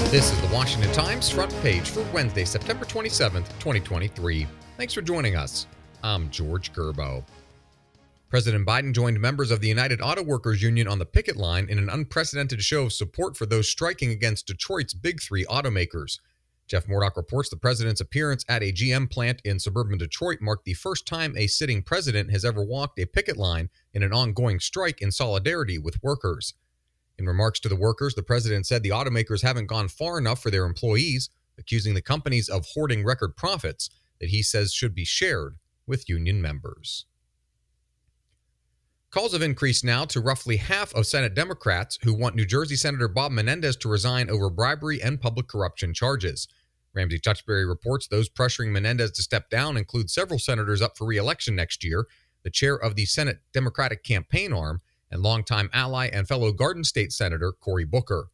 This is the Washington Times front page for Wednesday, September 27th, 2023. Thanks for joining us. I'm George Gerbo. President Biden joined members of the United Auto Workers Union on the picket line in an unprecedented show of support for those striking against Detroit's Big Three automakers. Jeff Murdoch reports the president's appearance at a GM plant in suburban Detroit marked the first time a sitting president has ever walked a picket line in an ongoing strike in solidarity with workers. In remarks to the workers, the president said the automakers haven't gone far enough for their employees, accusing the companies of hoarding record profits that he says should be shared with union members. Calls have increased now to roughly half of Senate Democrats who want New Jersey Senator Bob Menendez to resign over bribery and public corruption charges. Ramsey Tutchberry reports those pressuring Menendez to step down include several senators up for re-election next year, the chair of the Senate Democratic campaign arm, and longtime ally and fellow Garden State Senator Cory Booker.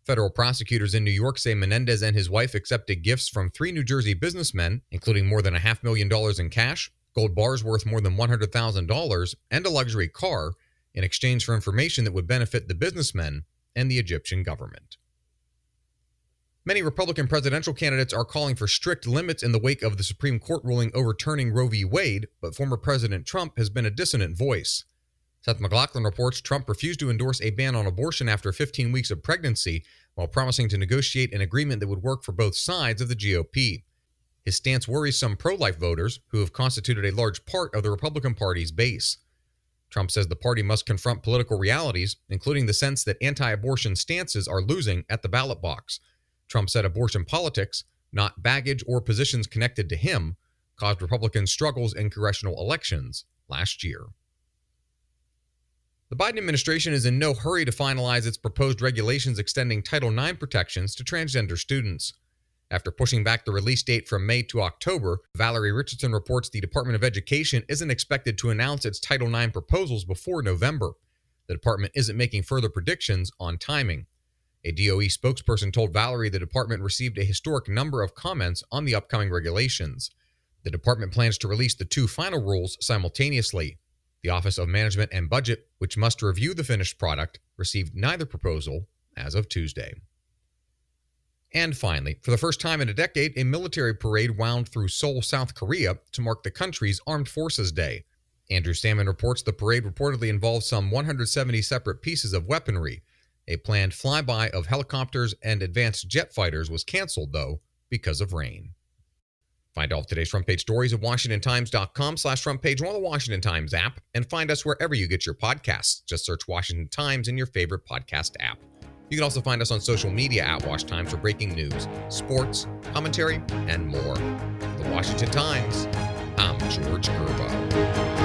Federal prosecutors in New York say Menendez and his wife accepted gifts from 3 New Jersey businessmen, including more than $500,000 in cash, gold bars worth more than $100,000, and a luxury car, in exchange for information that would benefit the businessmen and the Egyptian government. Many Republican presidential candidates are calling for strict limits in the wake of the Supreme Court ruling overturning Roe v. Wade, but former President Trump has been a dissonant voice. Seth MacLachlan reports Trump refused to endorse a ban on abortion after 15 weeks of pregnancy, while promising to negotiate an agreement that would work for both sides of the GOP. His stance worries some pro-life voters, who have constituted a large part of the Republican Party's base. Trump says the party must confront political realities, including the sense that anti-abortion stances are losing at the ballot box. Trump said abortion politics, not baggage or positions connected to him, caused Republican struggles in congressional elections last year. The Biden administration is in no hurry to finalize its proposed regulations extending Title IX protections to transgender students. After pushing back the release date from May to October, Valerie Richardson reports the Department of Education isn't expected to announce its Title IX proposals before November. The department isn't making further predictions on timing. A DOE spokesperson told Valerie the department received a historic number of comments on the upcoming regulations. The department plans to release the 2 final rules simultaneously. The Office of Management and Budget, which must review the finished product, received neither proposal as of Tuesday. And finally, for the first time in a decade, a military parade wound through Seoul, South Korea to mark the country's Armed Forces Day. Andrew Salmon reports the parade reportedly involved some 170 separate pieces of weaponry. A planned flyby of helicopters and advanced jet fighters was canceled, though, because of rain. Find all of today's front page stories at WashingtonTimes.com/front page or on the Washington Times app, and find us wherever you get your podcasts. Just search Washington Times in your favorite podcast app. You can also find us on social media at Wash Times for breaking news, sports, commentary, and more. The Washington Times, I'm George Gerbo.